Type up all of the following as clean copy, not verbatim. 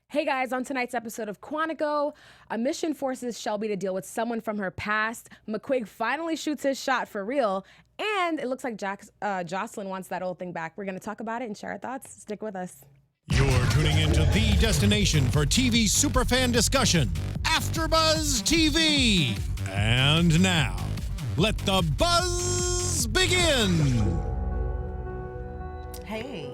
Hey guys, on tonight's episode of Quantico, a mission forces Shelby to deal with someone from her past. McQuaig finally shoots his shot for real, and it looks like Jocelyn wants that old thing back. We're going to talk about it and share our thoughts. Stick with us. You're tuning into the destination for TV superfan discussion, Afterbuzz TV. And now, let the buzz begin. Hey.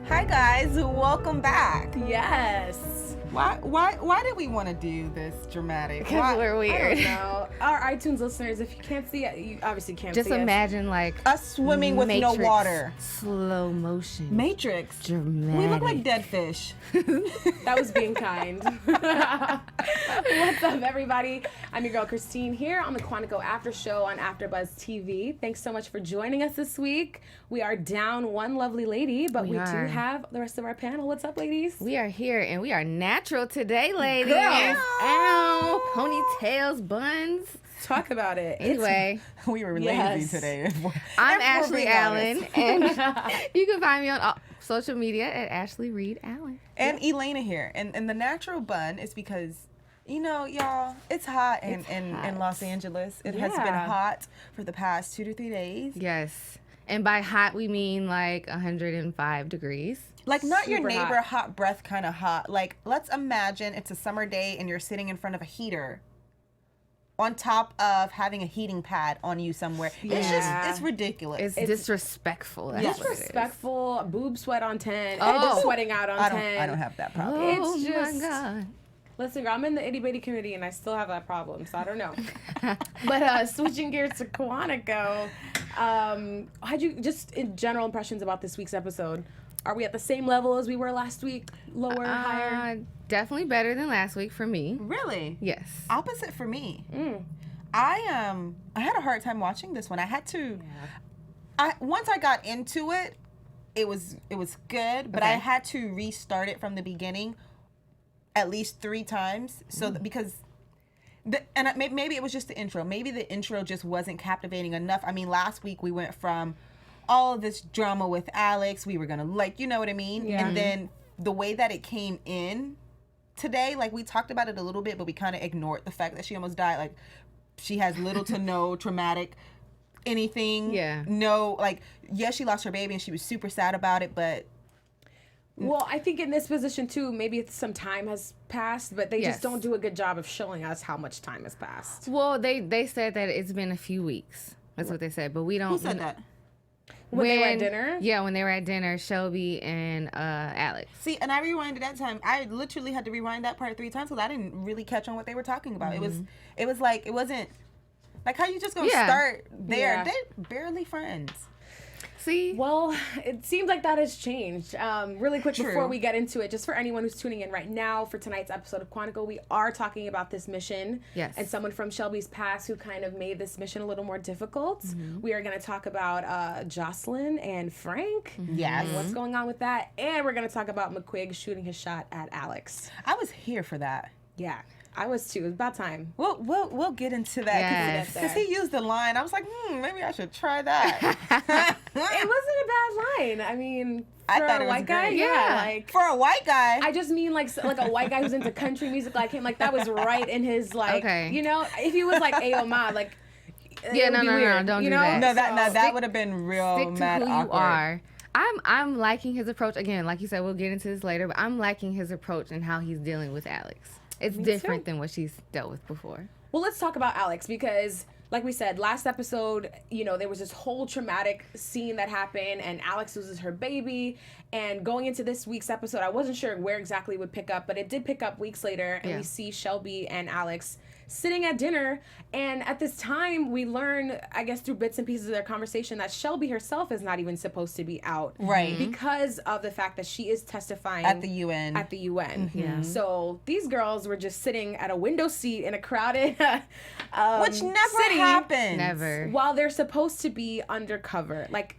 Hi guys, welcome back. Yes. Why did we want to do this dramatic? Because we're weird. I don't know. Our iTunes listeners, if you can't see it, you obviously can't Just see imagine like us swimming with Matrix, no water. slow motion. Matrix. Dramatic. We look like dead fish. That was being kind. What's up, everybody? I'm your girl, Christine, here on the Quantico After Show on Afterbuzz TV. Thanks so much for joining us this week. We are down one lovely lady, but we do have the rest of our panel. What's up, ladies? We are here and we are natural today, ladies. Girls. Ow, ponytails, buns. Talk about it. Anyway, We were Yes. lazy today. I'm If we're Ashley being Allen, honest. and you can find me on all social media at Ashley Reed Allen. And Elayna here. And the natural bun is because, you know, y'all, it's hot in Los Angeles. It has been Yeah. hot for the past 2 to 3 days. Yes. And by hot, we mean like 105 degrees. Like, not your Super neighbor hot. hot breath kind of hot. Like, let's imagine it's a summer day and you're sitting in front of a heater on top of having a heating pad on you somewhere. Yeah. It's ridiculous. It's disrespectful. That's Yes. what it is. Disrespectful, boob sweat on 10, Oh. head sweating out on 10. I don't have that problem. Oh It's just- my God. Listen, girl, I'm in the itty bitty community and I still have that problem, so I don't know. But switching gears to Quantico, had you just in general impressions about this week's episode? Are we at the same level as we were last week? Lower, higher? Definitely better than last week for me. Really? Yes. Opposite for me. I had a hard time watching this one. I had to. Once I got into it, it was good, but I Okay. had to restart it from the beginning at least 3 times. So because. Maybe it was just the intro. Maybe the intro just wasn't captivating enough. I mean, last week we went from all of this drama with Alex. We were gonna you know what I mean? Yeah. And then the way that it came in today, like we talked about it a little bit, but we kind of ignored the fact that she almost died. Like she has little to no traumatic anything. Yeah. No, like, yes, she lost her baby and she was super sad about it, but Well, I think in this position too, maybe it's some time has passed, but they Yes. just don't do a good job of showing us how much time has passed. Well, they said that it's been a few weeks. That's what they said, but we don't. who said that? When they were at dinner? Yeah, when they were at dinner, Shelby and Alex. See, and I rewinded that time. I literally had to rewind that part 3 times because I didn't really catch on what they were talking about. It was like, it wasn't like how you just gonna Yeah. start there. Yeah. They're barely friends. See? Well, it seems like that has changed. Really quick True. before we get into it, just for anyone who's tuning in right now for tonight's episode of Quantico, we are talking about this mission. Yes. And someone from Shelby's past who kind of made this mission a little more difficult. Mm-hmm. We are going to talk about Jocelyn and Frank. Yes. And what's going on with that. And we're going to talk about McQuaig shooting his shot at Alex. I was here for that. Yeah, I was too. It was about time. We'll get into that Yes. because he used the line. I was like, maybe I should try that. It wasn't a bad line. I mean, I for thought a it was white guy, great. yeah, Yeah. like For a white guy, I just mean like a white guy who's into country music like him. Like that was right in his like, Okay. you know, if he was like Ayo Ma, like Yeah, it would no, be no, no, weird, don't you do know? that. no, that So- that would have been real Stick to mad who awkward. you are. I'm liking his approach. Again, like you said, we'll get into this later, but I'm liking his approach and how he's dealing with Alex. It's different than what she's dealt with before. Well, let's talk about Alex because, like we said, last episode, you know, there was this whole traumatic scene that happened and Alex loses her baby. And going into this week's episode, I wasn't sure where exactly it would pick up, but it did pick up weeks later. And Yeah. we see Shelby and Alex sitting at dinner. And at this time, we learn, I guess, through bits and pieces of their conversation that Shelby herself is not even supposed to be out. Right. Because of the fact that she is testifying At the UN. At the UN. Yeah. So these girls were just sitting at a window seat in a crowded Which never city happens. Never. while they're supposed to be undercover. Like,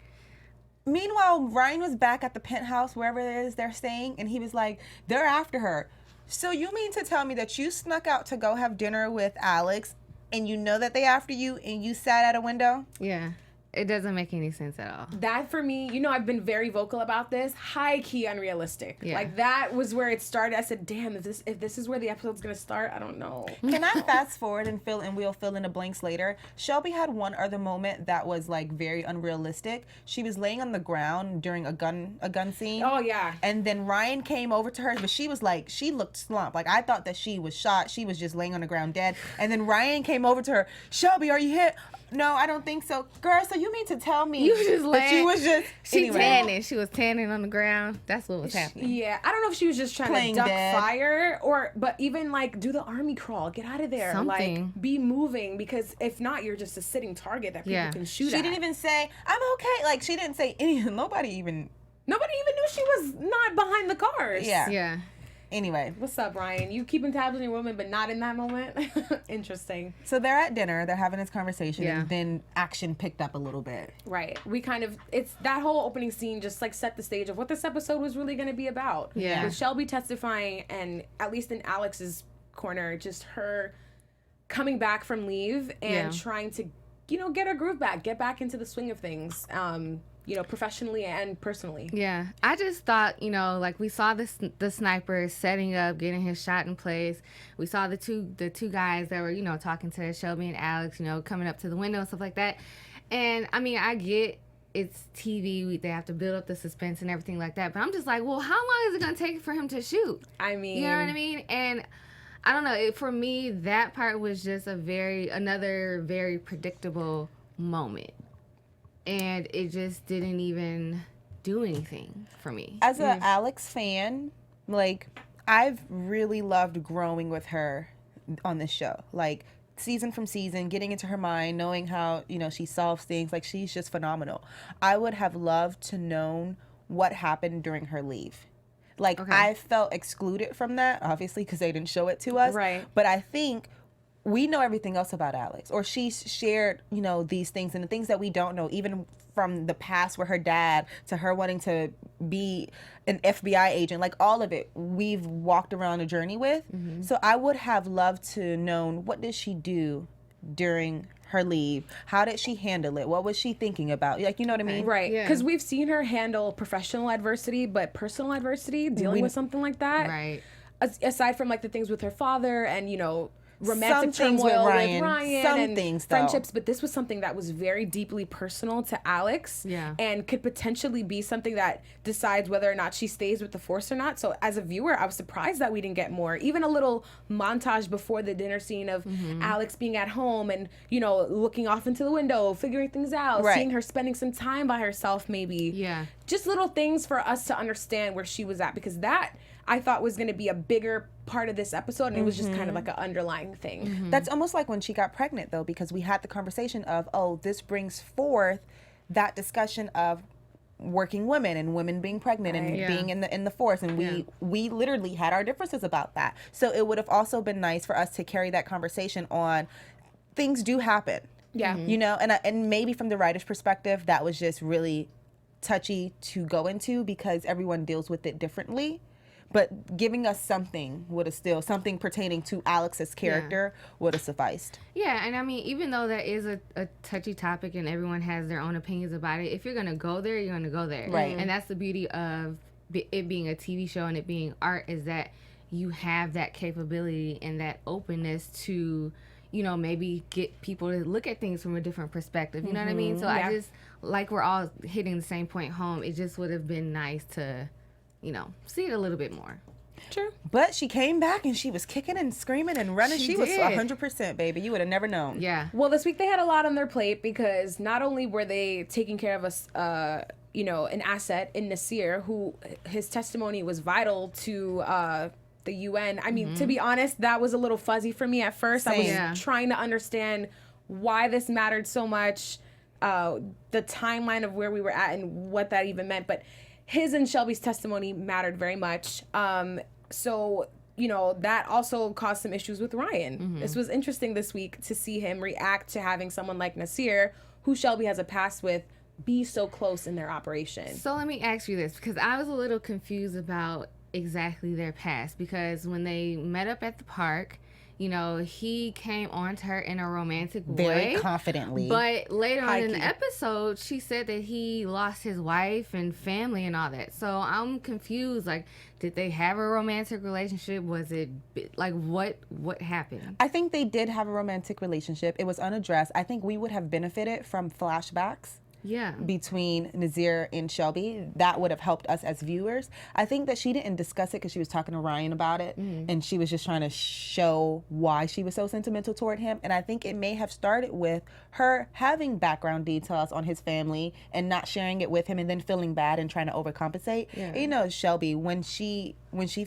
Meanwhile, Ryan was back at the penthouse, wherever it is they're staying, and he was like, they're after her. So you mean to tell me that you snuck out to go have dinner with Alex, and you know that they after you, and you sat at a window? Yeah. It doesn't make any sense at all. That for me, you know, I've been very vocal about this. High key unrealistic. Yeah. Like that was where it started. I said, "Damn, if this is where the episode's gonna start, I don't know." Can I fast forward and we'll fill in the blanks later? Shelby had one other moment that was like very unrealistic. She was laying on the ground during a gun scene. Oh yeah. And then Ryan came over to her, but she was like, she looked slumped. Like I thought that she was shot. She was just laying on the ground dead. And then Ryan came over to her. Shelby, are you hit? No, I don't think so. Girl, so you mean to tell me You just that she was just tanning. She was tanning on the ground. That's what was happening. Yeah, I don't know if she was just trying Playing to duck dead. fire but even like do the army crawl, get out of there, Something. like be moving, because if not, you're just a sitting target that people can shoot She at. didn't even say, I'm okay. Like she didn't say anything. Nobody even knew she was not behind the cars. Yeah. Anyway. What's up, Ryan? You keeping tabs on your woman, but not in that moment? Interesting. So they're at dinner, they're having this conversation, Yeah. and then action picked up a little bit. Right. It's that whole opening scene just like set the stage of what this episode was really going to be about. Yeah. With Shelby testifying, and at least in Alex's corner, just her coming back from leave and trying to, you know, get her groove back, get back into the swing of things. You know, professionally and personally. Yeah. I just thought, you know, like we saw the sniper setting up, getting his shot in place. We saw the two guys that were, you know, talking to Shelby and Alex, you know, coming up to the window and stuff like that. And I mean, I get it's TV. They have to build up the suspense and everything like that. But I'm just like, well, how long is it going to take for him to shoot? I mean, you know what I mean? And I don't know. For me, that part was just another very predictable moment. And it just didn't even do anything for me. As an Alex fan, like, I've really loved growing with her on this show. Like, season from season, getting into her mind, knowing how, you know, she solves things. Like, she's just phenomenal. I would have loved to known what happened during her leave. Like, I felt excluded from that, obviously, because they didn't show it to us. Right. But I think we know everything else about Alex, or she's shared, you know, these things and the things that we don't know, even from the past with her dad to her wanting to be an FBI agent, like all of it, we've walked around a journey with. Mm-hmm. So I would have loved to known, what did she do during her leave? How did she handle it? What was she thinking about? Like, you know what I mean? Right. Yeah. Because we've seen her handle professional adversity, but personal adversity, dealing with something like that. Right. Aside from like the things with her father and, you know, romantic Some things with turmoil Ryan, some and things, though. friendships, but this was something that was very deeply personal to Alex, and could potentially be something that decides whether or not she stays with the Force or not. So as a viewer, I was surprised that we didn't get more. Even a little montage before the dinner scene of Alex being at home and, you know, looking off into the window, figuring things out, seeing her spending some time by herself, maybe. Yeah. Just little things for us to understand where she was at, because that I thought was going to be a bigger part of this episode, and it was just kind of like an underlying thing. That's almost like when she got pregnant, though, because we had the conversation of, oh, this brings forth that discussion of working women and women being pregnant and being in the Force, and we literally had our differences about that. So it would have also been nice for us to carry that conversation on. Things do happen, you know, and maybe from the writer's perspective, that was just really touchy to go into because everyone deals with it differently. But giving us something something pertaining to Alex's character would have sufficed. Yeah, and I mean, even though that is a touchy topic and everyone has their own opinions about it, if you're going to go there, you're going to go there. Right. And that's the beauty of it being a TV show and it being art, is that you have that capability and that openness to, you know, maybe get people to look at things from a different perspective. You know what I mean? So I just, like, we're all hitting the same point home. It just would have been nice to, you know, see it a little bit more. Sure. But she came back and she was kicking and screaming and running. She was did. 100%, baby. You would have never known. Yeah. Well, this week they had a lot on their plate because not only were they taking care of us, you know, an asset in Nasir, who his testimony was vital to the UN. I mean, to be honest, that was a little fuzzy for me at first. Same. I was trying to understand why this mattered so much, the timeline of where we were at and what that even meant. But his and Shelby's testimony mattered very much. So, you know, that also caused some issues with Ryan. This was interesting this week to see him react to having someone like Nasir, who Shelby has a past with, be so close in their operation. So let me ask you this, because I was a little confused about exactly their past, because when they met up at the park, you know, he came on to her in a romantic Very way. confidently. But later on in High-key. the episode, she said that he lost his wife and family and all that. So I'm confused. Like, did they have a romantic relationship? Was it, like, what happened? I think they did have a romantic relationship. It was unaddressed. I think we would have benefited from flashbacks Yeah. between Nazir and Shelby. That would have helped us as viewers. I think that she didn't discuss it because she was talking to Ryan about it, and she was just trying to show why she was so sentimental toward him. And I think it may have started with her having background details on his family and not sharing it with him, and then feeling bad and trying to overcompensate. Yeah. You know, Shelby, when she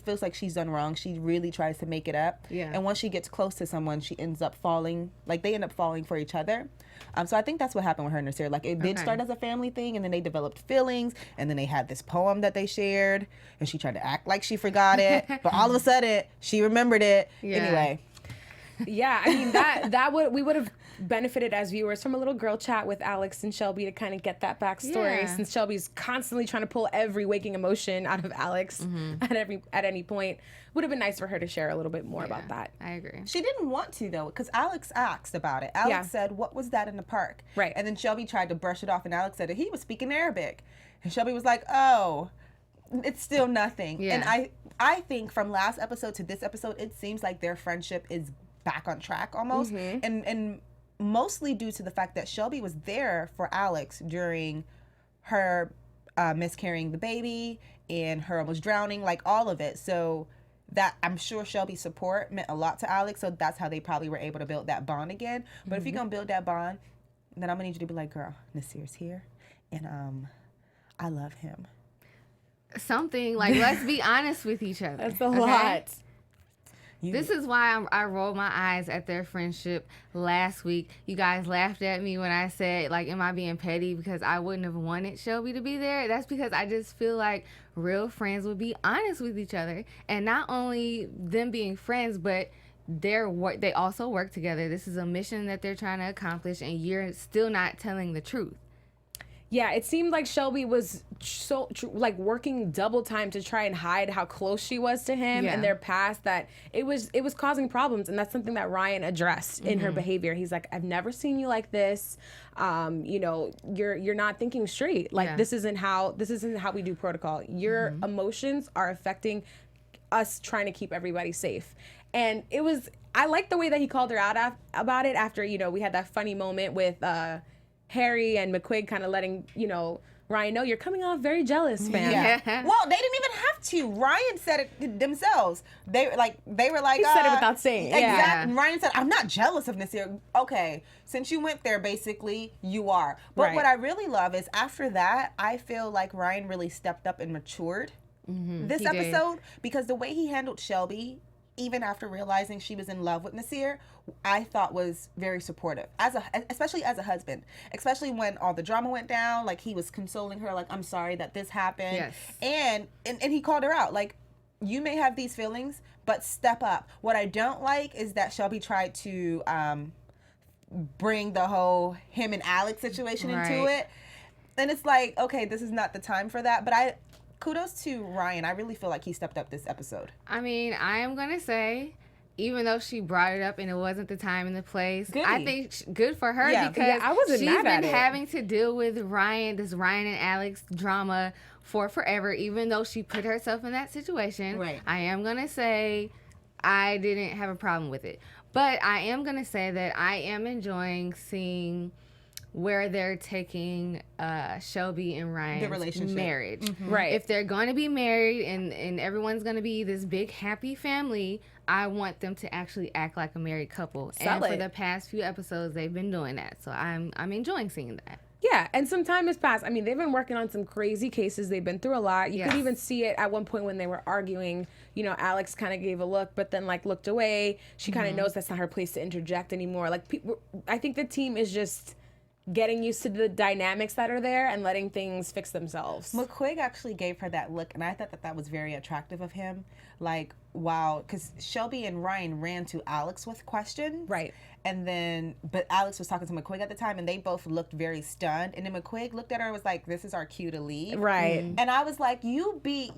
feels like she's done wrong, she really tries to make it up. Yeah. And once she gets close to someone, she ends up falling, like they end up falling for each other. So I think that's what happened with her and Nasir. Like, it did start as a family thing, and then they developed feelings, and then they had this poem that they shared, and she tried to act like she forgot it, but all of a sudden she remembered it. Yeah. Anyway, Yeah, I mean that we would have benefited as viewers from a little girl chat with Alex and Shelby to kind of get that backstory, Yeah. since Shelby's constantly trying to pull every waking emotion out of Alex at any point. Would have been nice for her to share a little bit more about that. I agree. she didn't want to, though, because Alex asked about it. Alex Yeah. said, "What was that in the park?" Right. And then Shelby tried to brush it off, and Alex said that he was speaking Arabic. And Shelby was like, "Oh, it's still nothing." Yeah. And I think from last episode to this episode, it seems like their friendship is back on track almost. And mostly due to the fact that Shelby was there for Alex during her miscarrying the baby and her almost drowning, like all of it. So that, I'm sure Shelby's support meant a lot to Alex. So that's how they probably were able to build that bond again. But if you're going to build that bond, then I'm going to need you to be like, "Girl, Nasir's here. And I love him." Something like, let's be honest with each other. That's a okay? lot. This is why I rolled my eyes at their friendship last week. You guys laughed at me when I said, like, am I being petty because I wouldn't have wanted Shelby to be there? That's because I just feel like real friends would be honest with each other. And not only them being friends, but they also work together. This is a mission that they're trying to accomplish, and you're still not telling the truth. Yeah, it seemed like Shelby was like working double time to try and hide how close she was to him Yeah. and their past, that it was causing problems, and that's something that Ryan addressed in her behavior. He's like, "I've never seen you like this. You know, you're not thinking straight. Like, Yeah. this isn't how we do protocol. Your emotions are affecting us trying to keep everybody safe." And I like the way that he called her out about it after, you know, we had that funny moment with Harry and McQuaig kind of letting, you know, Ryan know, "You're coming off very jealous, fam." Yeah. Well, they didn't even have to. Ryan said it themselves. They were like, He said it without saying it. Exactly. Yeah. Ryan said, "I'm not jealous of Nasir." Okay, since you went there, basically, you are. But Right. what I really love is after that, I feel like Ryan really stepped up and matured this he did. episode, because the way he handled Shelby, even after realizing she was in love with Nasir, I thought was very supportive, especially as a husband, especially when all the drama went down. Like, he was consoling her, like, "I'm sorry that this happened." Yes. And he called her out, like, "You may have these feelings, but step up." What I don't like is that Shelby tried to bring the whole him and Alex situation into Right. it. And it's like, okay, this is not the time for that. But kudos to Ryan. I really feel like he stepped up this episode. I mean, I am going to say, even though she brought it up and it wasn't the time and the place, I Goody. think good for her, Yeah. because Yeah, I wasn't she's mad been at it. having to deal with this Ryan and Alex drama for forever, even though she put herself in that situation. Right. I am going to say I didn't have a problem with it. But I am going to say that I am enjoying seeing where they're taking Shelby and Ryan's relationship. marriage. Right. If they're going to be married and everyone's going to be this big happy family, I want them to actually act like a married couple. And for Solid. the past few episodes, they've been doing that. So I'm enjoying seeing that. Yeah, and some time has passed. I mean, they've been working on some crazy cases. They've been through a lot. You Yes. could even see it at one point when they were arguing. You know, Alex kind of gave a look, but then, like, looked away. She kind of knows that's not her place to interject anymore. Like, I think the team is just getting used to the dynamics that are there and letting things fix themselves. McQuaig actually gave her that look, and I thought that was very attractive of him. Like, wow, because Shelby and Ryan ran to Alex with questions. Right. And then, but Alex was talking to McQuaig at the time, and they both looked very stunned. And then McQuaig looked at her and was like, "This is our cue to leave." Right. And I was like, you be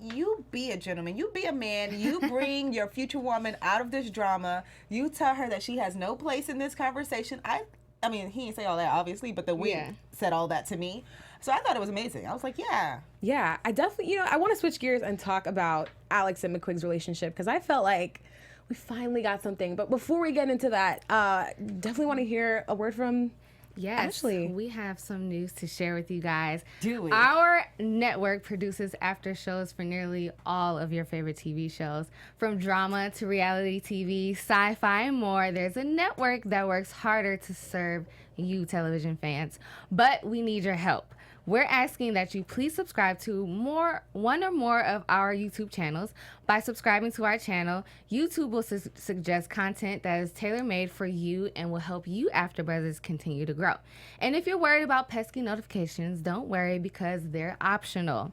a gentleman. You be a man. You bring your future woman out of this drama. You tell her that she has no place in this conversation. I mean, he didn't say all that, obviously, but the wind said all that to me. So I thought it was amazing. I was like, yeah. Yeah, I definitely, I want to switch gears and talk about Alex and McQuigg's relationship, because I felt like we finally got something. But before we get into that, definitely want to hear a word from Ashley. We have some news to share with you guys. Do we? Our network produces after shows for nearly all of your favorite TV shows. From drama to reality TV, sci-fi, and more, there's a network that works harder to serve you television fans. But we need your help. We're asking that you please subscribe to one or more of our YouTube channels. By subscribing to our channel, YouTube will suggest content that is tailor-made for you and will help you AfterBuzzers continue to grow. And if you're worried about pesky notifications, don't worry, because they're optional.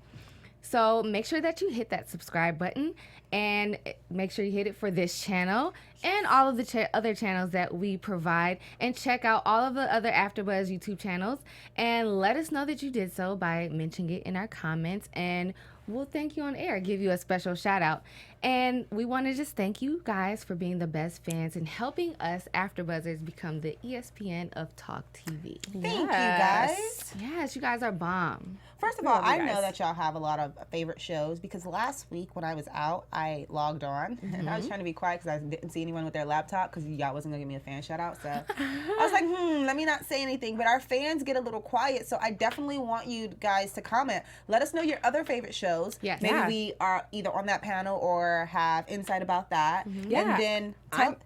So make sure that you hit that subscribe button, and make sure you hit it for this channel and all of the other channels that we provide, and check out all of the other AfterBuzz YouTube channels, and let us know that you did so by mentioning it in our comments, and we'll thank you on air, give you a special shout out. And we want to just thank you guys for being the best fans and helping us AfterBuzzers become the ESPN of Talk TV. Thank you, guys. Yes, you guys are bomb. First of all, I know that y'all have a lot of favorite shows, because last week when I was out, I logged on and I was trying to be quiet because I didn't see anyone with their laptop, because y'all wasn't going to give me a fan shout out. So I was like, let me not say anything. But our fans get a little quiet, so I definitely want you guys to comment. Let us know your other favorite shows. Yes. Maybe we are either on that panel or have insight about that. Yeah. And then go for it.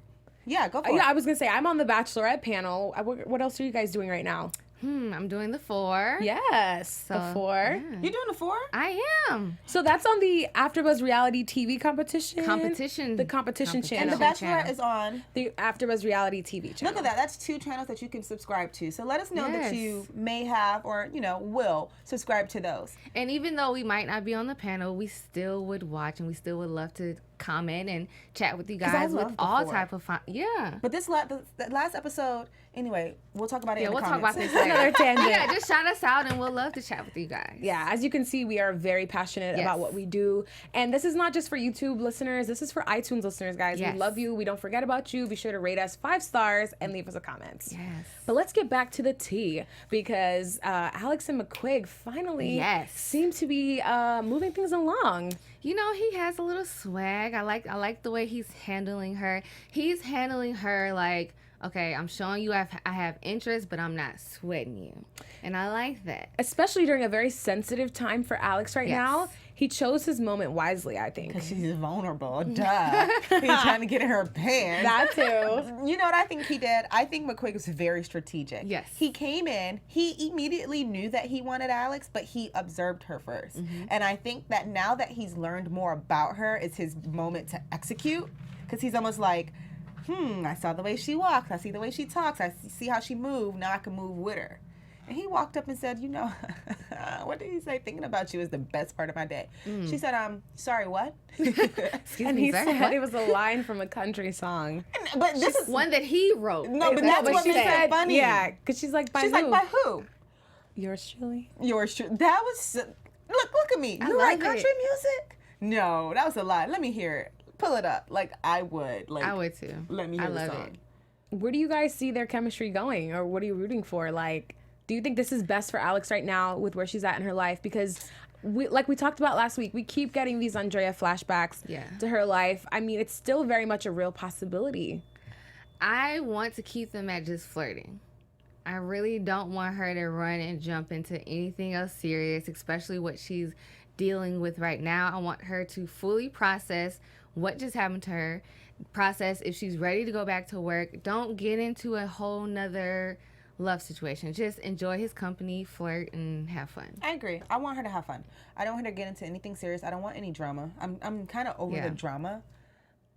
Yeah, I was going to say, I'm on the Bachelorette panel. What else are you guys doing right now? I'm doing the 4. Yes, the 4. You doing the 4? I am. So that's on the AfterBuzz reality TV competition. The competition channel. And the Bachelorette is on the AfterBuzz reality TV channel. Look at that. That's 2 channels that you can subscribe to. So let us know that you may have, or, will subscribe to those. And even though we might not be on the panel, we still would watch, and we still would love to comment and chat with you guys with all type of fun. Yeah. But this last episode, anyway, we'll talk about it in the comments. We'll talk about this later. Another tangent. Yeah, just shout us out, and we'll love to chat with you guys. Yeah, as you can see, we are very passionate about what we do. And this is not just for YouTube listeners. This is for iTunes listeners, guys. Yes. We love you. We don't forget about you. Be sure to rate us 5 stars and leave us a comment. Yes. But let's get back to the tea, because Alex and McQuigg finally seem to be moving things along. He has a little swag. I like the way he's handling her. He's handling her like, okay, I'm showing you I have interest, but I'm not sweating you. And I like that. Especially during a very sensitive time for Alex right now. He chose his moment wisely, I think. Because she's vulnerable. Duh. He's trying to get in her pants. That too. You know what I think he did? I think McQuaig was very strategic. Yes. He came in, he immediately knew that he wanted Alex, but he observed her first. And I think that now that he's learned more about her, it's his moment to execute. Because he's almost like, I saw the way she walks. I see the way she talks. I see how she moved. Now I can move with her. And he walked up and said, what did he say? Thinking about you is the best part of my day. She said, sorry, what? And he said it was a line from a country song. But this is one that he wrote. No, but that's what she said. Funny. Yeah, because she's like, by who? She's like, by who? Yours truly. Yours truly. That was, look at me. You like country music? No, that was a lie. Let me hear it. Pull it up. Like, I would. Like, I would too. Let me hear the song. It. Where do you guys see their chemistry going, or what are you rooting for? Like, do you think this is best for Alex right now with where she's at in her life? Because like we talked about last week, we keep getting these Andrea flashbacks to her life. I mean, it's still very much a real possibility. I want to keep them at just flirting. I really don't want her to run and jump into anything else serious, especially what she's dealing with right now. I want her to fully process what just happened to her, process if she's ready to go back to work. Don't get into a whole nother love situation. Just enjoy his company, flirt, and have fun. I agree. I want her to have fun. I don't want her to get into anything serious. I don't want any drama. I'm kind of over the drama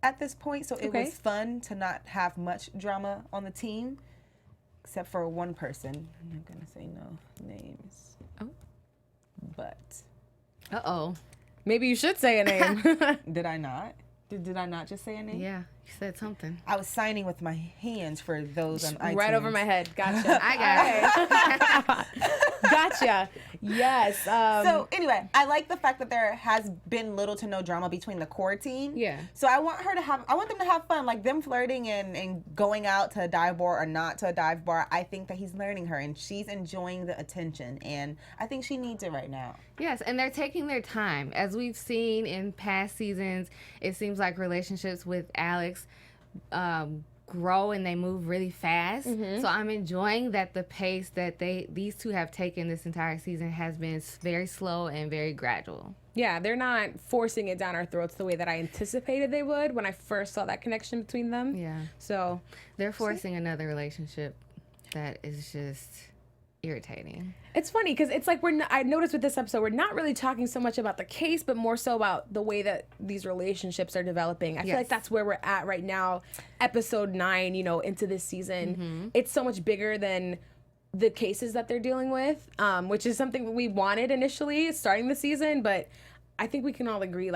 at this point, so it was fun to not have much drama on the team. except for one person. I'm not gonna say no names. Oh. But. Uh-oh. Maybe you should say a name. Did I not? Did I not just say a name? Yeah, you said something. I was signing with my hands for those on iTunes. Right over my head. Gotcha. I got it. Gotcha. Yes. So anyway, I like the fact that there has been little to no drama between the core team. Yeah. So I want them to have fun, like them flirting and going out to a dive bar or not to a dive bar. I think that he's learning her and she's enjoying the attention, and I think she needs it right now. Yes, and they're taking their time. As we've seen in past seasons, it seems like relationships with Alex grow and they move really fast. So I'm enjoying that the pace that these two have taken this entire season has been very slow and very gradual. Yeah, they're not forcing it down our throats the way that I anticipated they would when I first saw that connection between them. Yeah. So They're forcing another relationship that is just irritating. it's funny because it's like I noticed with this episode, we're not really talking so much about the case, but more so about the way that these relationships are developing. I feel like that's where we're at right now. Episode 9, into this season, it's so much bigger than the cases that they're dealing with, which is something we wanted initially starting the season, but I think we can all agree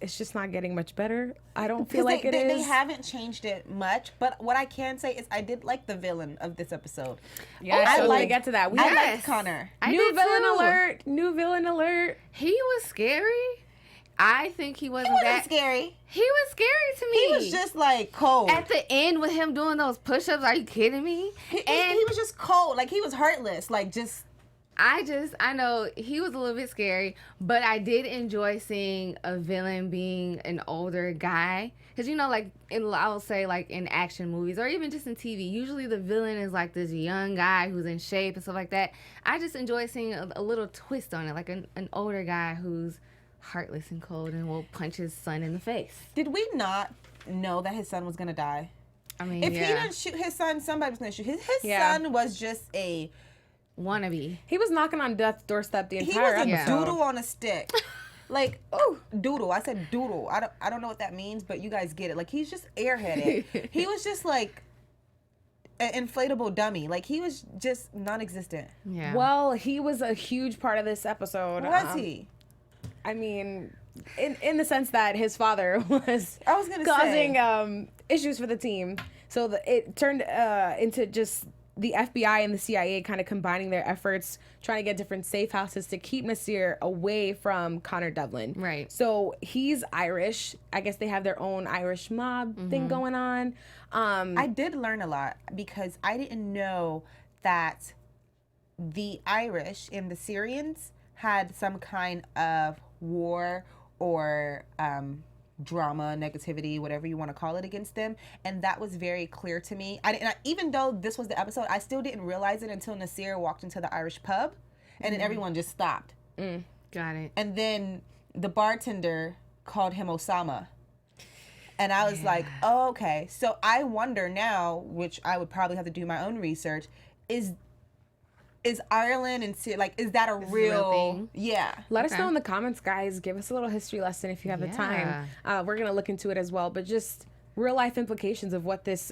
it's just not getting much better. I don't feel like it is. They haven't changed it much, but what I can say is I did like the villain of this episode. Yeah, I like to get to that. I liked Connor. New villain alert. He was scary. I think he wasn't He wasn't that scary. He was scary to me. He was just like cold. At the end with him doing those push-ups, are you kidding me? He was just cold. Like he was heartless. Like just. I know he was a little bit scary, but I did enjoy seeing a villain being an older guy. Because, I will say, in action movies or even just in TV, usually the villain is like this young guy who's in shape and stuff like that. I just enjoy seeing a little twist on it, like an older guy who's heartless and cold and will punch his son in the face. Did we not know that his son was going to die? I mean, if he didn't shoot his son, somebody was going to shoot. His son was just a... wannabe. He was knocking on death's doorstep the entire episode. He was a doodle on a stick. Doodle. I said doodle. I don't know what that means, but you guys get it. Like, he's just airheaded. He was just like an inflatable dummy. Like, he was just non-existent. Yeah. Well, he was a huge part of this episode. Was he? I mean, in the sense that his father was causing issues for the team. So it turned into just the FBI and the CIA kind of combining their efforts, trying to get different safe houses to keep Nasir away from Connor Devlin. Right. So he's Irish. I guess they have their own Irish mob thing going on. I did learn a lot because I didn't know that the Irish and the Syrians had some kind of war or drama, negativity, whatever you want to call it, against them, and that was very clear to me. Even though this was the episode, I still didn't realize it until Nasir walked into the Irish pub, and then everyone just stopped. Got it. And then the bartender called him Osama, and I was like, oh, okay. So I wonder now, which I would probably have to do my own research, is Ireland and Syria, is that a real thing? Yeah. Let us know in the comments, guys. Give us a little history lesson if you have the time. We're going to look into it as well, but just real life implications of what this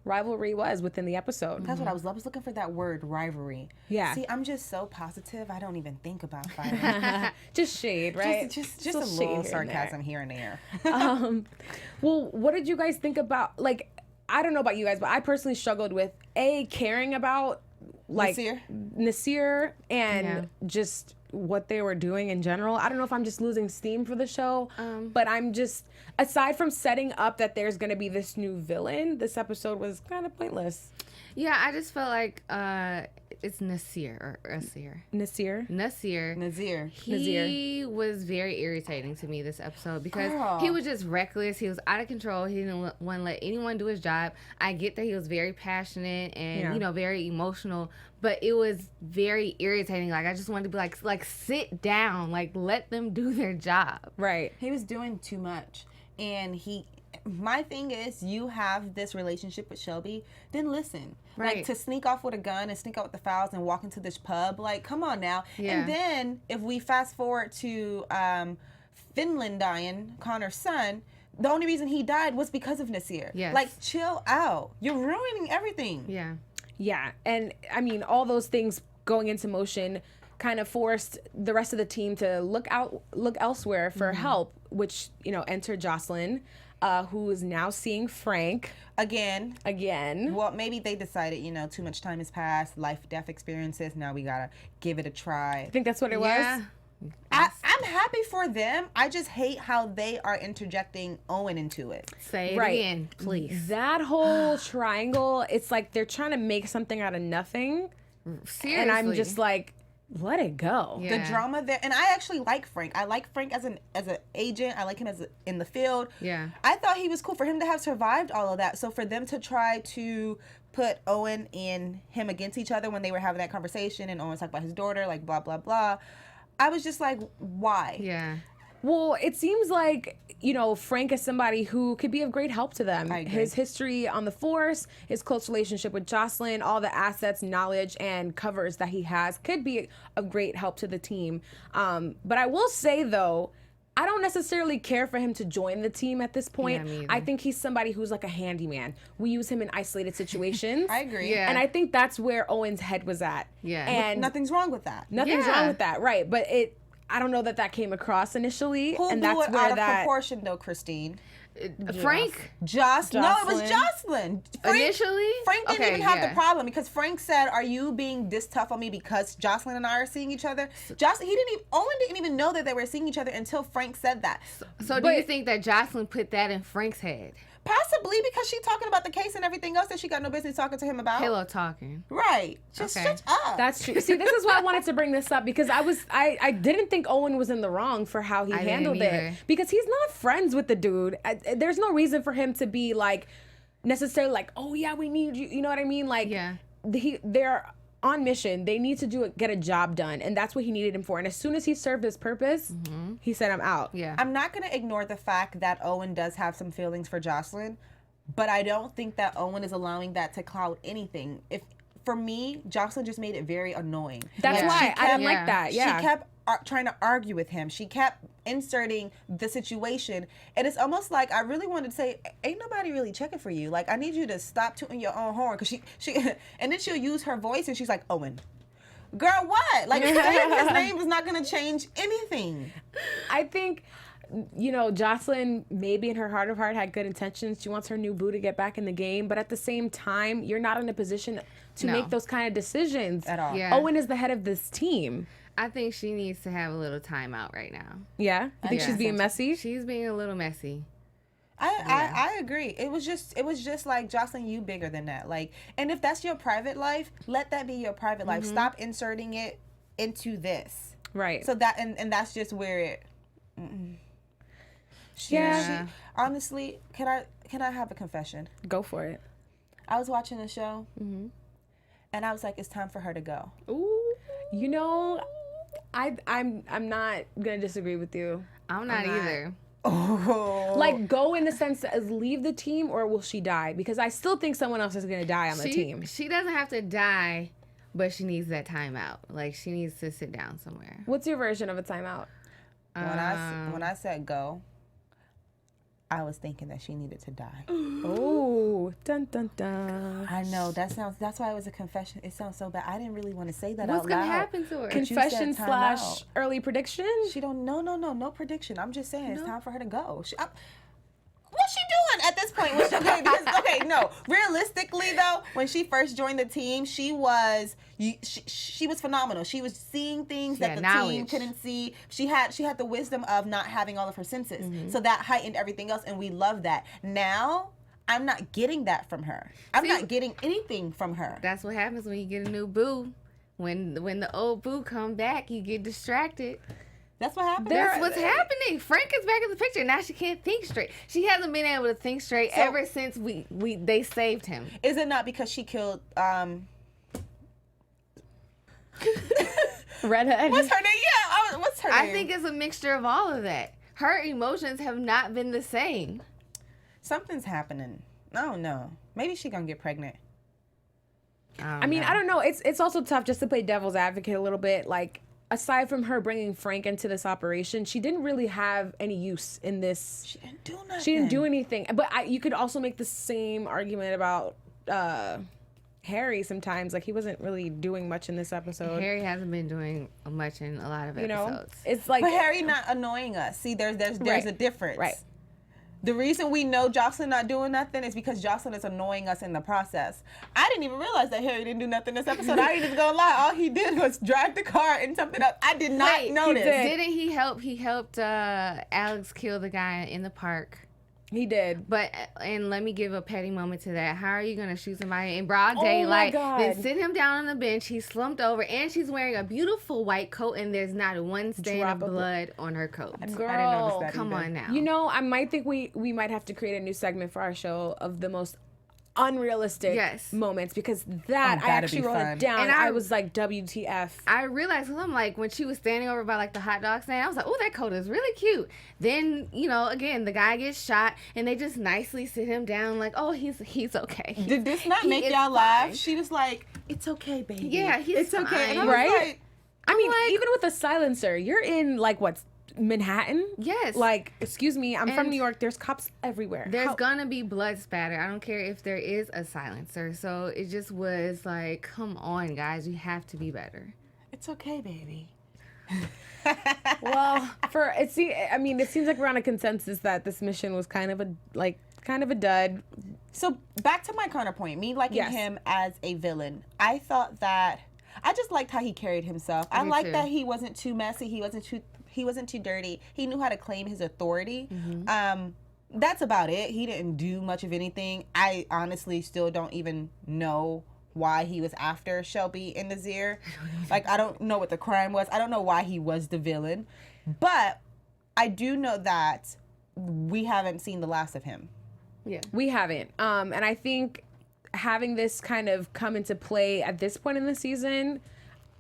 rivalry was within the episode. That's what I was looking for, that word, rivalry. Yeah. See, I'm just so positive, I don't even think about fighting. Just shade, right? Just a little sarcasm here and there. Well, what did you guys think about, I don't know about you guys, but I personally struggled with caring about Nasir and just what they were doing in general. I don't know if I'm just losing steam for the show, but I'm just, aside from setting up that there's going to be this new villain, this episode was kind of pointless. Yeah, I just felt like it's Nasir or Asir. Nasir. He was very irritating to me this episode because he was just reckless. He was out of control. He didn't want to let anyone do his job. I get that he was very passionate and very emotional, but it was very irritating. I just wanted to be like sit down, let them do their job. Right. He was doing too much, and my thing is, you have this relationship with Shelby, then listen. Right. To sneak off with a gun and sneak out with the files and walk into this pub, come on now. Yeah. And then if we fast forward to Finland dying, Connor's son, the only reason he died was because of Nasir. Yes. Chill out. You're ruining everything. Yeah. Yeah, and I mean, all those things going into motion kind of forced the rest of the team to look elsewhere for help, which, enter Jocelyn, who is now seeing Frank Again. Well, Maybe they decided, too much time has passed, life-death experiences. Now we gotta give it a try. I think that's what it was. I'm happy for them. I just hate how they are interjecting Owen into it. Say it again, please. That whole triangle, it's like they're trying to make something out of nothing. Seriously. And I'm just like, let it go. Yeah. The drama there, and I actually like Frank. I like Frank as an agent. I like him in the field. Yeah. I thought he was cool for him to have survived all of that. So for them to try to put Owen and him against each other when they were having that conversation, and Owen talked about his daughter, like blah blah blah, I was just like, why? Yeah. Well, it seems like, Frank is somebody who could be of great help to them. His history on the force, his close relationship with Jocelyn, all the assets, knowledge, and covers that he has could be of great help to the team. But I will say, though, I don't necessarily care for him to join the team at this point. Yeah, me either. I think he's somebody who's like a handyman. We use him in isolated situations. I agree. Yeah. And I think that's where Owen's head was at. Yeah. And Nothing's wrong with that. nothing's wrong with that, right? But I don't know that came across initially. Who and blew that's it where out of that proportion, though, Christine? Frank? No, it was Jocelyn. Initially? Frank didn't Okay, even have yeah. the problem because Frank said, "Are you being this tough on me because Jocelyn and I are seeing each other?" Owen didn't even know that they were seeing each other until Frank said that. So do you think that Jocelyn put that in Frank's head? Possibly because she's talking about the case and everything else that she got no business talking to him about. Pillow talking. Right. Just Okay. shut up. That's true. See, this is why I wanted to bring this up because I didn't think Owen was in the wrong for how he handled didn't it either. because he's not friends with the dude. There's no reason for him to be like necessarily like, oh yeah, we need you. You know what I mean? Like, Yeah. they're on mission. They need to get a job done, and that's what he needed him for. And as soon as he served his purpose, he said, "I'm out." Yeah. I'm not going to ignore the fact that Owen does have some feelings for Jocelyn, but I don't think that Owen is allowing that to cloud anything. For me, Jocelyn just made it very annoying. That's Yeah. why I didn't Yeah. like that. Yeah. She kept trying to argue with him. She kept inserting the situation. And it's almost like I really wanted to say, ain't nobody really checking for you. Like, I need you to stop tooting your own horn. Because she and then she'll use her voice and she's like, Owen. Girl, what? Like, saying his name is not going to change anything. I think, Jocelyn maybe in her heart of heart had good intentions. She wants her new boo to get back in the game. But at the same time, you're not in a position to No. make those kind of decisions. At all. Yeah. Owen is the head of this team. I think she needs to have a little time out right now. Yeah? You think Yeah. she's being messy? She's being a little messy. I agree. It was just like, Jocelyn, you bigger than that. Like, and if that's your private life, let that be your private life. Stop inserting it into this. Right. So that and that's just where it. Yeah. Honestly, can I have a confession? Go for it. I was watching a show, and I was like, it's time for her to go. Ooh. I'm not gonna disagree with you. I'm not either. Oh, Like, go in the sense as leave the team, or will she die? Because I still think someone else is gonna die on the team. She doesn't have to die, but she needs that time out. Like, she needs to sit down somewhere. What's your version of a timeout? when I said go, I was thinking that she needed to die. Oh, dun dun dun. I know that's why it was a confession. It sounds so bad. I didn't really want to say that What's out gonna loud. happen to her? Confession time out. / early prediction. She don't. No prediction. I'm just saying it's time for her to go. What's she doing at this point? Realistically though, when she first joined the team, she was phenomenal. She was seeing things that the team couldn't see. She had the wisdom of not having all of her senses, so that heightened everything else, and we love that. Now, I'm not getting that from her. I'm not getting anything from her. That's what happens when you get a new boo. When the old boo come back, you get distracted. That's what happened. That's what's happening. Frank is back in the picture. Now she can't think straight. She hasn't been able to think straight ever since they saved him. Is it not because she killed Redhead. what's her name? Yeah, what's her name? I think it's a mixture of all of that. Her emotions have not been the same. Something's happening. I don't know. Maybe she gonna get pregnant. I mean, I don't know. It's also tough just to play devil's advocate a little bit. Like, aside from her bringing Frank into this operation, she didn't really have any use in this. She didn't do nothing. She didn't do anything. But you could also make the same argument about Harry sometimes. Like, he wasn't really doing much in this episode. Harry hasn't been doing much in a lot of episodes. It's like, but Harry not annoying us. See, there's Right. a difference. Right. The reason we know Jocelyn not doing nothing is because Jocelyn is annoying us in the process. I didn't even realize that Harry didn't do nothing this episode. I ain't even gonna lie. All he did was drive the car and something up. I did not notice. Didn't he help? He helped Alex kill the guy in the park. he did. But, and let me give a petty moment to that. How are you going to shoot somebody in broad Oh my daylight, God. then sit him down on the bench, he's slumped over, and she's wearing a beautiful white coat, and there's not one stain Drop of of blood on her coat. Girl, I didn't notice that Come either. on now. You know, I might think we might have to create a new segment for our show of the most unrealistic Yes. moments, because that I that'd actually be wrote fun. it down. And And I I was like, WTF. I realized, because I'm like, when she was standing over by like the hot dog stand, I was like, oh, that coat is really cute. Then, you know, again, the guy gets shot, and they just nicely sit him down like, oh, he's okay. Did this not He make is y'all laugh? fine. She was like, "It's okay, baby. Yeah, he's it's okay." And I fine. was Right? like, I mean, like- even with a silencer, you're in like what, Manhattan? Yes. Like, excuse me, I'm from And New York. There's cops everywhere. There's How- gonna be blood spatter. I don't care if there is a silencer. So it just was like, come on, guys, you have to be better. "It's okay, baby." Well, it seems like we're on a consensus that this mission was kind of a dud. So back to my counterpoint, me liking Yes. him as a villain. I thought that I just liked how he carried himself. I Me liked too. that he wasn't too messy. He wasn't too dirty. He knew how to claim his authority. That's about it. He didn't do much of anything. I honestly still don't even know why he was after Shelby and Nazir. Like, I don't know what the crime was. I don't know why he was the villain. But I do know that we haven't seen the last of him. Yeah. We haven't. And I think having this kind of come into play at this point in the season,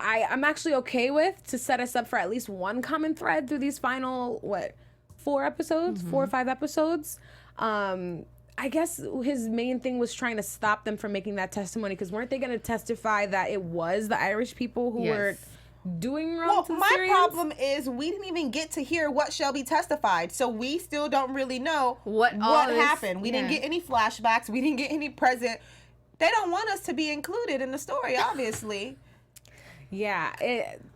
I'm actually okay with, to set us up for at least one common thread through these final, 4 episodes? 4 or 5 episodes? I guess his main thing was trying to stop them from making that testimony, because weren't they going to testify that it was the Irish people who Yes. were doing wrong Well, to the my Syrians? problem is we didn't even get to hear what Shelby testified, so we still don't really know What all this- happened. We didn't yeah. get any flashbacks. We didn't get any present. They don't want us to be included in the story, obviously. Yeah.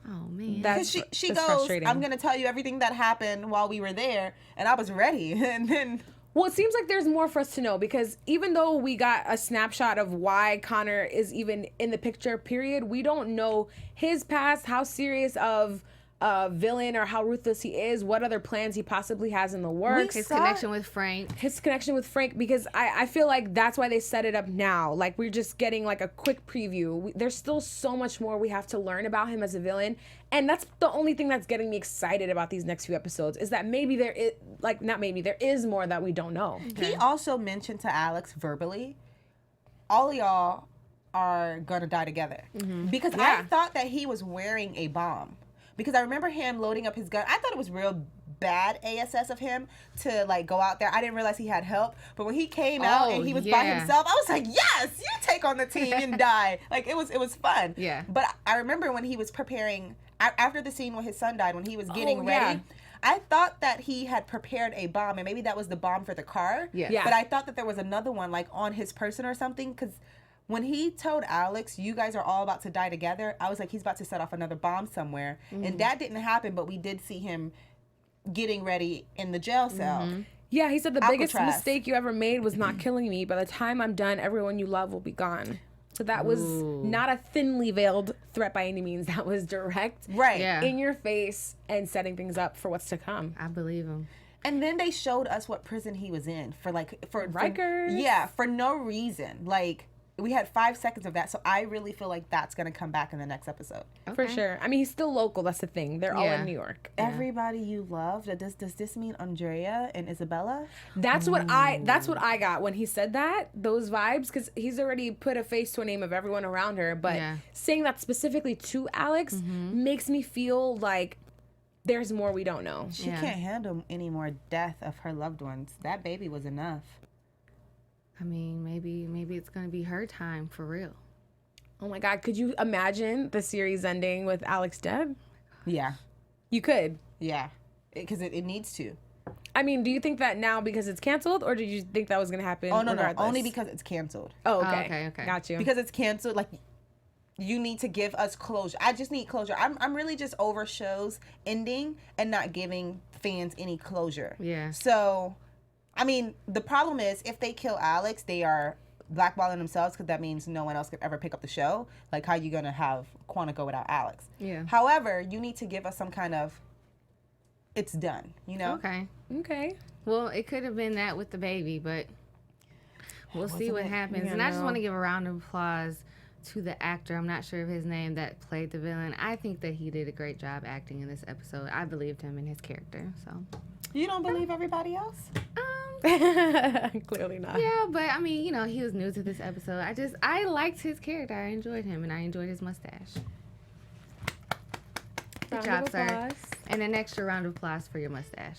Oh man. That's Because she it's goes, frustrating. "I'm going to tell you everything that happened while we were there," and I was ready. And then Well, it seems like there's more for us to know, because even though we got a snapshot of why Connor is even in the picture, period, we don't know his past, how serious of a villain or how ruthless he is, what other plans he possibly has in the works. His saw- connection with Frank. His connection with Frank, because I feel like that's why they set it up now. Like, we're just getting like a quick preview. There's still so much more we have to learn about him as a villain. And that's the only thing that's getting me excited about these next few episodes, is that maybe there is, like, not maybe, there is more that we don't know. he also mentioned to Alex verbally, all of y'all are going to die together. Because I Yeah. thought that he was wearing a bomb. Because I remember him loading up his gun. I thought it was real bad ASS of him to like go out there. I didn't realize he had help. But when he came out and he was by yeah. himself, I was like, yes, you take on the team and die. Like, it was fun. Yeah. But I remember when he was preparing, after the scene when his son died, when he was getting yeah. ready, I thought that he had prepared a bomb, and maybe that was the bomb for the car. Yeah. Yeah. But I thought that there was another one like on his person or something, because when he told Alex, "You guys are all about to die together," I was like, he's about to set off another bomb somewhere. And that didn't happen, but we did see him getting ready in the jail cell. Yeah, he said the biggest Alcatraz. mistake you ever made was not killing me. By the time I'm done, everyone you love will be gone. So that was not a thinly veiled threat by any means. That was direct, Right. Yeah. in your face, and setting things up for what's to come. I believe him. And then they showed us what prison he was in for Rikers. Yeah, for no reason. Like, we had 5 seconds of that, so I really feel like that's gonna come back in the next episode. For Okay. sure. I mean, he's still local. That's the thing. They're all Yeah. in New York. Everybody you love. Does this mean Andrea and Isabella? That's what I got when he said that. Those vibes, because he's already put a face to a name of everyone around her. But Yeah. saying that specifically to Alex makes me feel like there's more we don't know. She Yeah. can't handle any more death of her loved ones. That baby was enough. I mean, maybe it's gonna be her time for real. Oh my God, could you imagine the series ending with Alex dead? Yeah. You could. Yeah. Because it needs to. I mean, do you think that now because it's canceled, or did you think that was going to happen? Oh, no, regardless? no. Only because it's canceled. Oh, okay. Okay. Got you. Because it's canceled, like, you need to give us closure. I just need closure. I'm really just over shows ending and not giving fans any closure. Yeah. So, I mean, the problem is if they kill Alex, they are blackballing themselves because that means no one else could ever pick up the show. Like, how you going to have Quantico without Alex? Yeah. However, you need to give us some kind of, it's done, you know? Okay. Well, it could have been that with the baby, but we'll see what happens. Yeah, and I just no. want to give a round of applause to the actor. I'm not sure of his name that played the villain. I think that he did a great job acting in this episode. I believed him in his character. So You don't believe everybody else? Clearly not. yeah, but I mean, he was new to this episode. I liked his character. I enjoyed him, and I enjoyed his mustache. Good job, sir. And an extra round of applause for your mustache.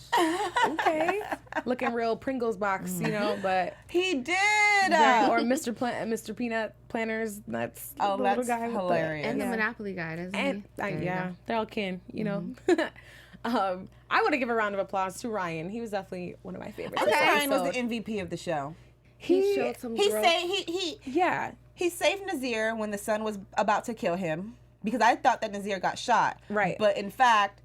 Okay. Looking real Pringles box, but He did! or Mr. Peanut Planners nuts. Oh, the little that's guy with the- hilarious. And the Yeah. Monopoly guy, doesn't And he? There you yeah, go. they're all kin, I want to give a round of applause to Ryan. He was definitely one of my favorites. I think this Ryan was the episode. MVP of the show. He showed some He growth. Yeah. He saved Nazir when the son was about to kill him because I thought that Nazir got shot. Right. But in fact,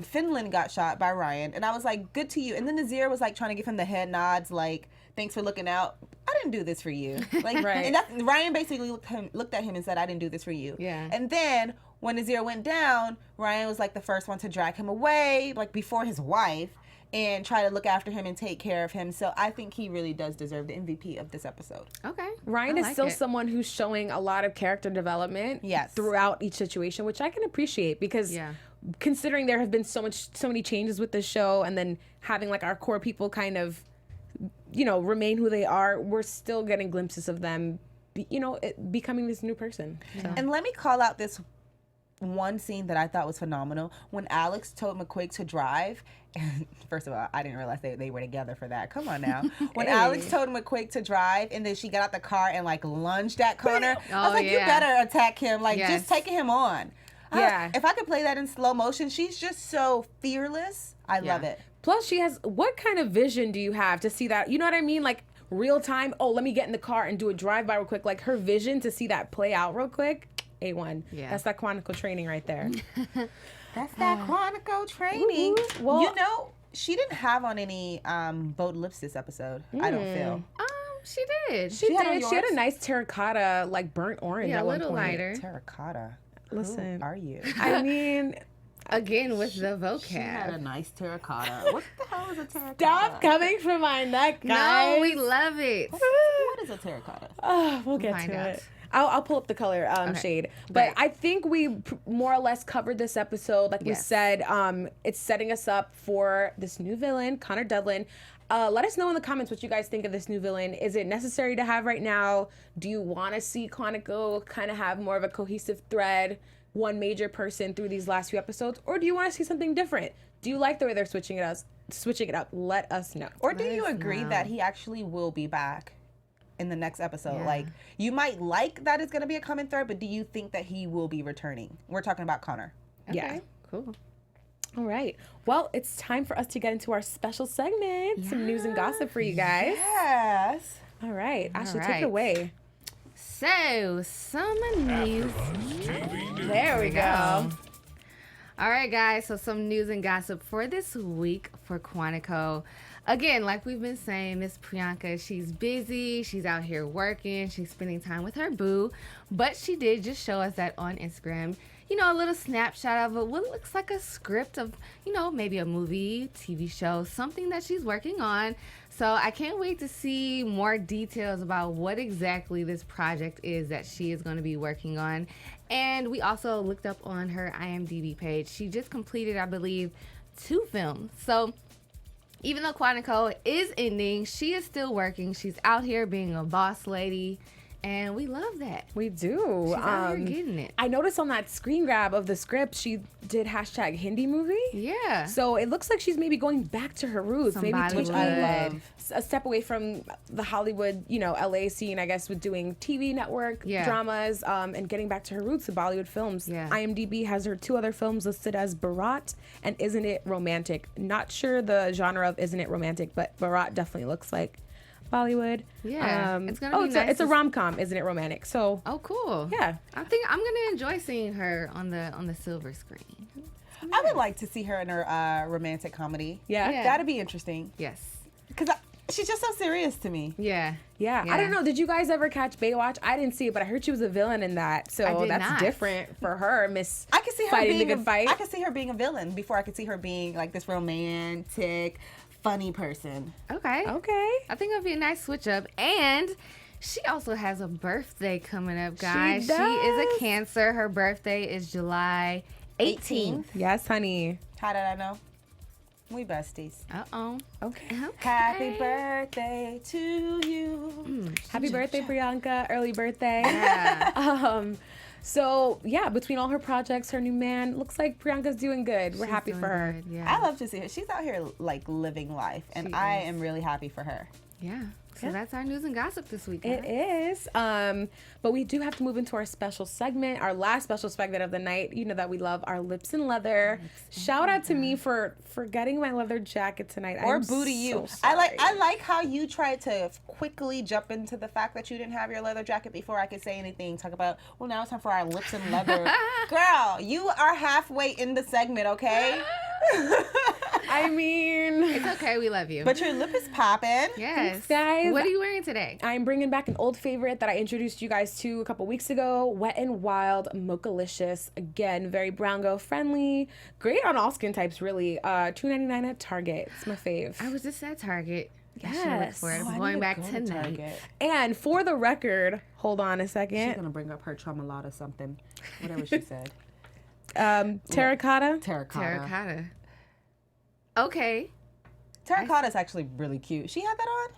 Finland got shot by Ryan, and I was like, good to you. And then Nazir was like trying to give him the head nods, like, thanks for looking out. I didn't do this for you. Like, Right. And Ryan basically looked at him and said, I didn't do this for you. Yeah. And then when Nazir went down, Ryan was like the first one to drag him away, like before his wife, and try to look after him and take care of him. So I think he really does deserve the MVP of this episode. Okay. Ryan I is like still it. someone who's showing a lot of character development Yes. throughout each situation, which I can appreciate because Yeah. considering there have been so many changes with the show, and then having like our core people kind of, remain who they are, we're still getting glimpses of them, becoming this new person. So. And let me call out this one scene that I thought was phenomenal. When Alex told McQuaig to drive, and first of all, I didn't realize they were together for that. Come on now. When Alex told McQuaig to drive, and then she got out the car and like lunged at Connor, I was Oh, like, you yeah. better attack him. Like, Yes. just taking him on. Yeah. If I could play that in slow motion, she's just so fearless. I love Yeah. it. Plus, she has, what kind of vision do you have to see that? You know what I mean? Like, real time, let me get in the car and do a drive-by real quick. Like, her vision to see that play out real quick, A1. Yeah. That's that Quantico training right there. That's that Quantico training. Woo-hoo. Well- She didn't have on any bold lips this episode, I don't feel. She did. She had on did. She had a yours? nice terracotta, like, burnt orange Yeah, at a one little point. lighter. Terracotta. Listen. Who are you? I mean, Again with the She had a vocab. nice terracotta. What the hell is a terracotta? stop coming for my neck, guys. No, we love it. What is a terracotta? We'll get find to out. it. I'll pull up the color shade. But Right. I think we more or less covered this episode. Like we Yes. said, it's setting us up for this new villain, Connor Devlin. Let us know in the comments what you guys think of this new villain. Is it necessary to have right now? Do you want to see Quantico kind of have more of a cohesive thread, one major person through these last few episodes? Or do you want to see something different? Do you like the way they're switching it up? Let us know. Or do you Let us agree know. that he actually will be back in the next episode? Yeah. Like, you might like that it's going to be a common thread, but do you think that he will be returning? We're talking about Connor. Yeah. Okay, cool. All right. Well, it's time for us to get into our special segment, some news and gossip for you guys. Yes. All right. Ashley, take right. it away. So, some news. There we go. All right, guys. So, some news and gossip for this week for Quantico. Again, like we've been saying, Miss Priyanka, she's busy. She's out here working. She's spending time with her boo. But she did just show us that on Instagram, a little snapshot of what looks like a script of, maybe a movie, TV show, something that she's working on. So I can't wait to see more details about what exactly this project is that she is going to be working on. And we also looked up on her IMDb page. She just completed, I believe, 2 films. So even though Quantico is ending, she is still working. She's out here being a boss lady And we love that. We do. She's out here getting it. I noticed on that screen grab of the script, she did hashtag Hindi movie. Yeah. So it looks like she's maybe going back to her roots. Some maybe Bollywood. taking a step away from the Hollywood, LA scene, I guess, with doing TV network dramas and getting back to her roots of Bollywood films. Yeah. IMDb has her 2 other films listed as Bharat and Isn't It Romantic. Not sure the genre of Isn't It Romantic, but Bharat definitely looks like Bollywood. Yeah. It's gonna be nice. It's a rom-com, Isn't It Romantic? So oh, cool. yeah. I think I'm gonna enjoy seeing her on the silver screen. I would like to see her in her romantic comedy. Yeah. That'd be interesting. Yes. Because she's just so serious to me. Yeah. Yeah, I don't know. Did you guys ever catch Baywatch? I didn't see it, but I heard she was a villain in that. So that's not. different for her, Miss I could see her fighting being the good fight. I could see her being a villain before I could see her being like this romantic, funny person. Okay. Okay. I think it'll be a nice switch up. And she also has a birthday coming up, guys. She is does. a Cancer. Her birthday is July 18th. Yes, honey. How did I know? We besties. Uh-oh. Okay. Happy birthday to you. Happy birthday, Priyanka. Early birthday. Yeah. So, yeah, between all her projects, her new man, looks like Priyanka's doing good. We're She's happy doing for her. good, Yeah. I love to see her. She's out here like living life, and She I is. am really happy for her. Yeah. So that's our news and gossip this week. It is. But we do have to move into our special segment, our last special segment of the night. You know that we love our lips and leather. Shout out to me for getting my leather jacket tonight. Or I'm booty so you. sorry. I like how you tried to quickly jump into the fact that you didn't have your leather jacket before I could say anything. Talk about, well, now it's time for our lips and leather. Girl, you are halfway in the segment, okay? I mean, It's okay. We love you. But your lip is popping. yes. Thanks, guys. What are you wearing today? I'm bringing back an old favorite that I introduced you guys to a couple weeks ago. Wet n Wild Mochalicious. Again, very brown girl friendly. Great on all skin types, really. $2.99 at Target. It's my fave. I was just at Target. I should look Yes. for it. Oh, I I'm need going to back go to tonight. Target. And for the record, hold on a She's second. gonna bring up her Tramalada something. Whatever she said. Terracotta. Terracotta. Terracotta. Okay. Terracotta's actually really cute. She had that on?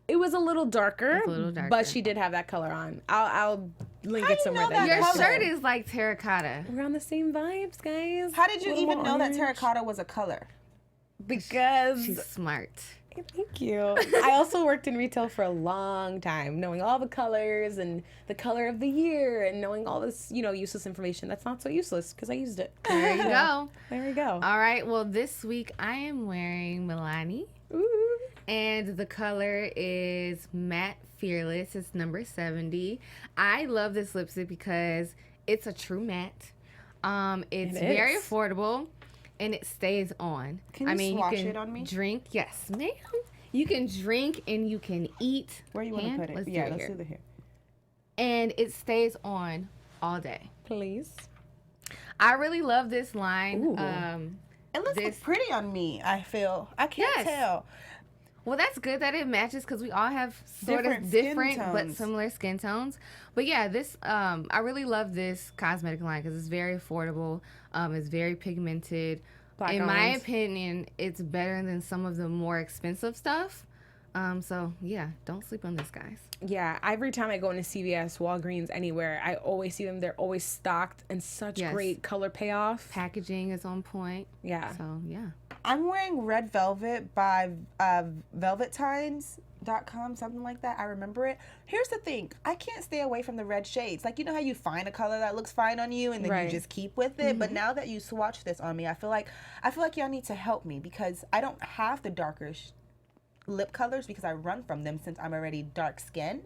It was a little darker, It's a little darker. but she did have that color on. I'll link How it you somewhere. know That you that Your guys color? shirt is like terracotta. We're on the same vibes, guys. How did you Little even more know that orange. terracotta was a color? Because She's smart. thank you. I also worked in retail for a long time, knowing all the colors and the color of the year and knowing all this, useless information. That's not so useless because I used it. There you go. There we go. All right. Well, this week I am wearing Milani, Ooh. and the color is Matte Fearless. It's number 70. I love this lipstick because it's a true matte. It's It very is. affordable, and it stays on. Can you swatch it on me? Drink, yes, ma'am. You can drink and you can eat. Where you want to Hand? put it? Let's do Yeah, it let's here. do it here. And it stays on all day. Please. I really love this line. Ooh. It looks This- pretty on me, I feel. I can't Yes. tell. Well, that's good that it matches because we all have sort Different of skin different but tones. similar skin tones. But yeah, this I really love this cosmetic line because it's very affordable. It's very pigmented. Black In my owned. opinion, it's better than some of the more expensive stuff. So yeah, don't sleep on this, guys. Yeah, every time I go into CVS, Walgreens, anywhere, I always see them. They're always stocked and such Yes. great color payoff. Packaging is on point. Yeah. So yeah. I'm wearing Red Velvet by velvetines.com, something like that. I remember it. Here's the thing. I can't stay away from the red shades. Like, you know how you find a color that looks fine on you and then Right. you just keep with it? But now that you swatch this on me, I feel like y'all need to help me because I don't have the darker lip colors because I run from them since I'm already dark skinned.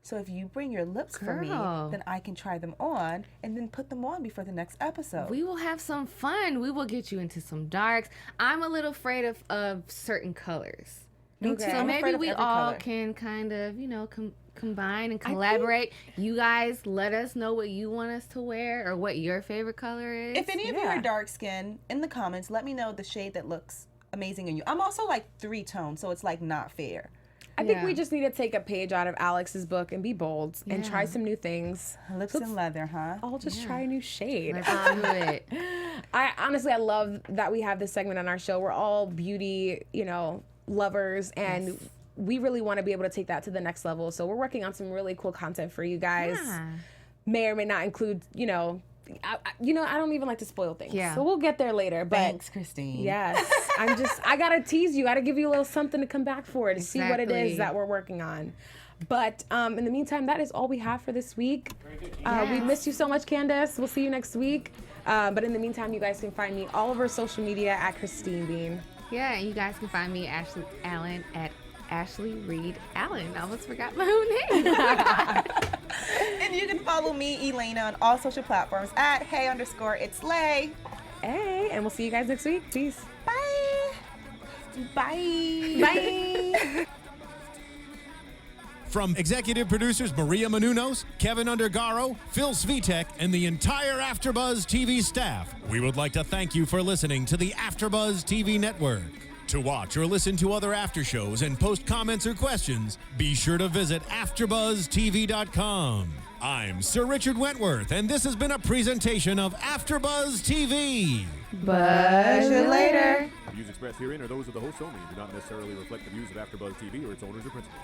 So if you bring your lips for me, Girl. then I can try them on and then put them on before the next episode. We will have some fun. We will get you into some darks. I'm a little afraid of certain colors. Me Okay. too. So I'm maybe afraid of we every all color. can kind of, combine and collaborate. You guys let us know what you want us to wear or what your favorite color is. If any of you Yeah. are dark skinned, in the comments, let me know the shade that looks amazing in you. I'm also like 3-tone, so it's like not fair. I think Yeah. we just need to take a page out of Alex's book and be bold and try Yeah. some new things. Lips and leather, huh? I'll just try a new shade. Let's do it. I love that we have this segment on our show. We're all beauty, lovers, and we really want to be able to take that to the next level. So we're working on some really cool content for you guys. Yeah. May or may not include, I don't even like to spoil things. Yeah. So we'll get there later. But Thanks, Christine. yes, I gotta tease you. I gotta give you a little something to come back for to see what it Exactly. is that we're working on. But in the meantime, that is all we have for this week. We miss you so much, Candace. We'll see you next week. But in the meantime, you guys can find me all over social media at Christine Bean. Yeah, and you guys can find me, Ashley Allen, at Ashley Reed Allen. I almost forgot my own name. And you can follow me, Elayna, on all social platforms at hey_it's_lay. Hey, and we'll see you guys next week. Peace. Bye. Bye. Bye. From executive producers Maria Menounos, Kevin Undergaro, Phil Svitek, and the entire Afterbuzz TV staff, we would like to thank you for listening to the Afterbuzz TV network. To watch or listen to other after shows and post comments or questions, be sure to visit AfterbuzzTV.com. I'm Sir Richard Wentworth, and this has been a presentation of Afterbuzz TV. Buzz you later. The views expressed herein are those of the hosts only and do not necessarily reflect the views of AfterBuzz TV or its owners or principals.